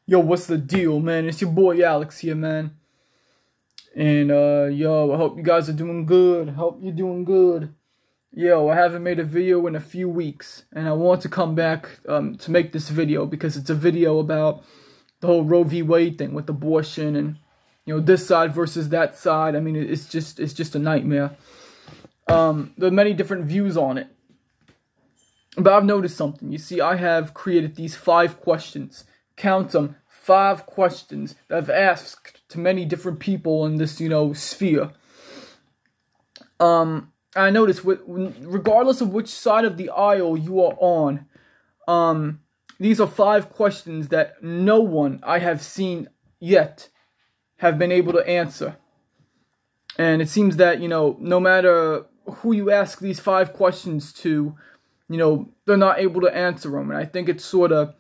Yo, what's the deal, man? It's your boy Alex here, man. And, yo, I hope you guys are doing good. Hope you're doing good. Yo, I haven't made a video in a few weeks, and I want to come back to make this video because it's a video about the whole Roe v. Wade thing with abortion and, you know, this side versus that side. I mean, it's just a nightmare. There are many different views on it. But I've noticed something. You see, I have created these 5 questions. Count them, 5 questions that I've asked to many different people in this, you know, sphere. I noticed, regardless of which side of the aisle you are on, these are 5 questions that no one I have seen yet have been able to answer. And it seems that, you know, no matter who you ask these 5 questions to, you know, they're not able to answer them. And I think it's sort of,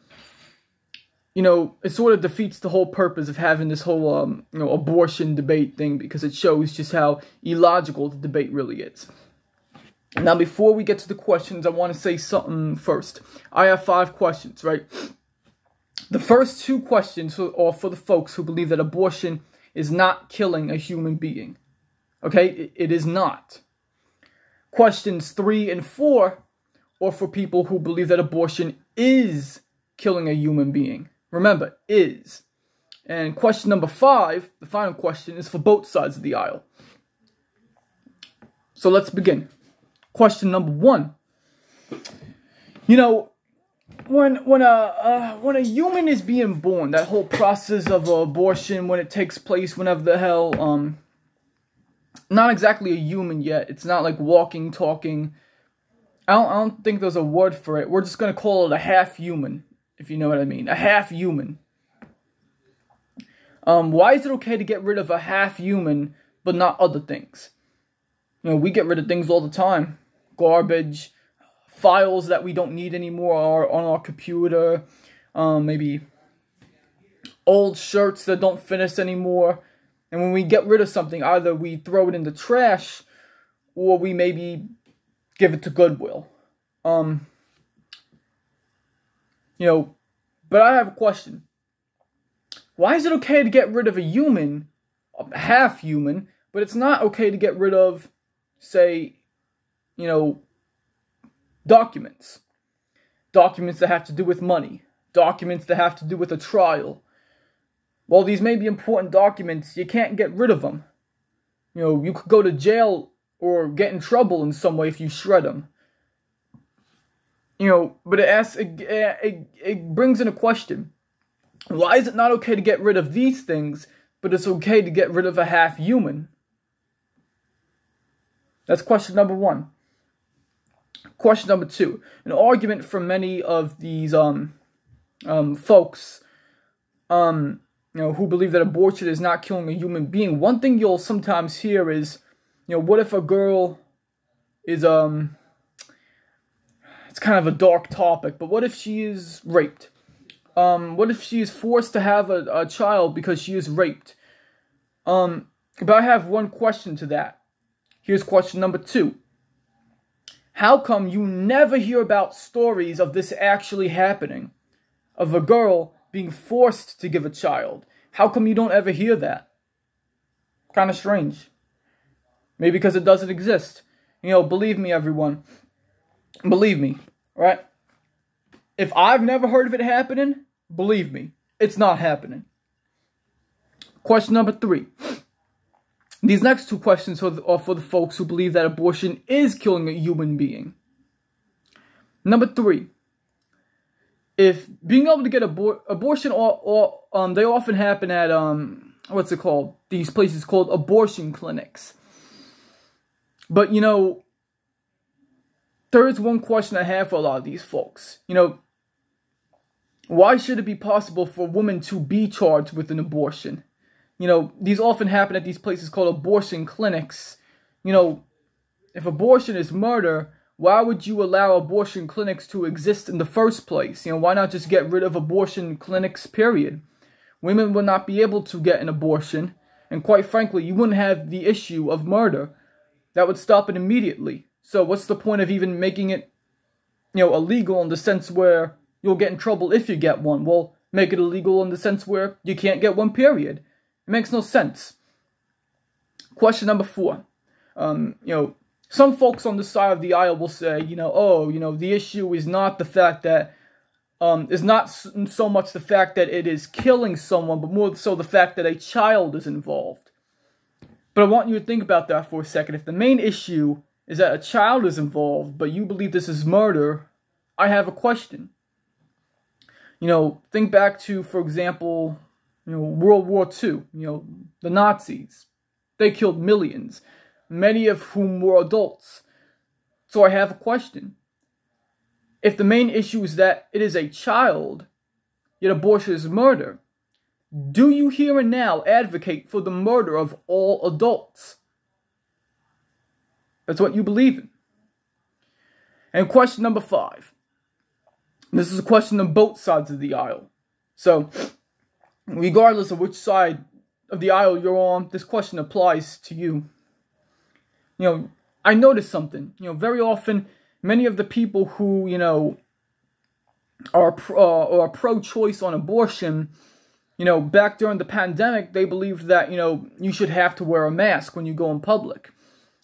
you know, it sort of defeats the whole purpose of having this whole, you know, abortion debate thing, because it shows just how illogical the debate really is. Now, before we get to the questions, I want to say something first. I have 5 questions, right? The first 2 questions are for the folks who believe that abortion is not killing a human being. Okay? It is not. Questions 3 and 4 are for people who believe that abortion is killing a human being. Remember, is. And question number 5, the final question, is for both sides of the aisle. So let's begin. Question number 1. You know, when a human is being born, that whole process of abortion, when it takes place, whenever the hell, not exactly a human yet. It's not like walking, talking. I don't think there's a word for it. We're just gonna call it a half human, if you know what I mean. A half human. Why is it okay to get rid of a half human, but not other things? You know, we get rid of things all the time. Garbage, files that we don't need anymore are on our computer, maybe old shirts that don't fit us anymore. And when we get rid of something, either we throw it in the trash, or we maybe give it to Goodwill. You know, but I have a question. Why is it okay to get rid of a human, a half human, but it's not okay to get rid of, say, you know, documents? Documents that have to do with money. Documents that have to do with a trial. While these may be important documents, you can't get rid of them. You know, you could go to jail or get in trouble in some way if you shred them. You know, but it brings in a question. Why is it not okay to get rid of these things, but it's okay to get rid of a half human? That's question number 1. Question number 2. An argument from many of these folks, you know, who believe that abortion is not killing a human being. One thing you'll sometimes hear is, you know, what if a girl is, it's kind of a dark topic, but what if she is raped? What if she is forced to have a child because she is raped? But I have one question to that. Here's question number 2. How come you never hear about stories of this actually happening? Of a girl being forced to give a child? How come you don't ever hear that? Kind of strange. Maybe because it doesn't exist. You know, believe me, everyone. Believe me, right? If I've never heard of it happening, believe me, it's not happening. Question number 3. These next 2 questions are for the folks who believe that abortion is killing a human being. Number 3. If being able to get abortion, they often happen at, what's it called? These places called abortion clinics. But, you know, there is one question I have for a lot of these folks. You know, why should it be possible for a woman to be charged with an abortion? You know, these often happen at these places called abortion clinics. You know, if abortion is murder, why would you allow abortion clinics to exist in the first place? You know, why not just get rid of abortion clinics, period? Women would not be able to get an abortion. And quite frankly, you wouldn't have the issue of murder. That would stop it immediately. So what's the point of even making it, you know, illegal in the sense where you'll get in trouble if you get one? Well, make it illegal in the sense where you can't get one, period. It makes no sense. Question number 4. Some folks on the side of the aisle will say, the issue is not the fact that, is not so much the fact that it is killing someone, but more so the fact that a child is involved. But I want you to think about that for a second. If the main issue is that a child is involved, but you believe this is murder, I have a question. Think back to, for example, World War II, the Nazis. They killed millions, many of whom were adults. So I have a question. If the main issue is that it is a child, yet abortion is murder, do you here and now advocate for the murder of all adults? That's what you believe in. And question number 5. This is a question on both sides of the aisle. So, regardless of which side of the aisle you're on, this question applies to you. I noticed something. Very often, many of the people who, are pro-choice on abortion, back during the pandemic, they believed that, you should have to wear a mask when you go in public.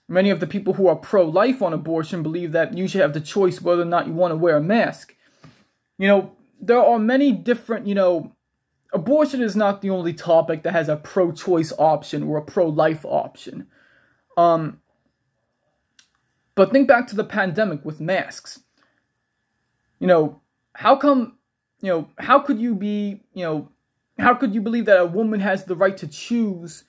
Many of the people who are pro-life on abortion believe that you should have the choice whether or not you want to wear a mask. There are many different, abortion is not the only topic that has a pro-choice option or a pro-life option. But think back to the pandemic with masks. How come, how could you believe that a woman has the right to choose,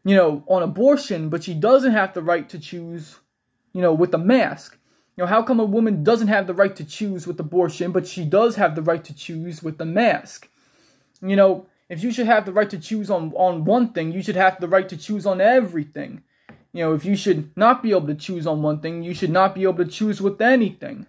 on abortion, but she doesn't have the right to choose, with a mask? How come a woman doesn't have the right to choose with abortion, but she does have the right to choose with the mask? If you should have the right to choose on one thing, you should have the right to choose on everything. If you should not be able to choose on one thing, you should not be able to choose with anything.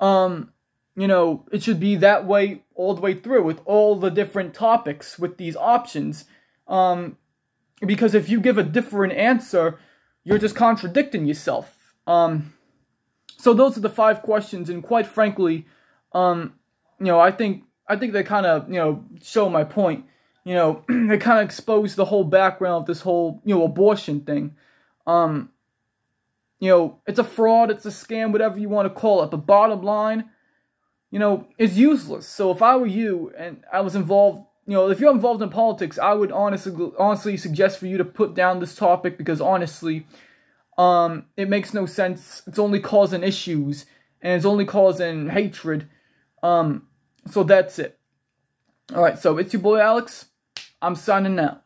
It should be that way all the way through with all the different topics with these options. Because if you give a different answer, you're just contradicting yourself. So those are the 5 questions, and quite frankly, I think they kind of, show my point. They kind of expose the whole background of this whole, abortion thing. It's a fraud, it's a scam, whatever you want to call it. But bottom line, it's useless. So if I were you and I was involved, if you're involved in politics, I would honestly suggest for you to put down this topic, because honestly, it makes no sense. It's only causing issues, and it's only causing hatred. So that's it. Alright, so it's your boy Alex. I'm signing out.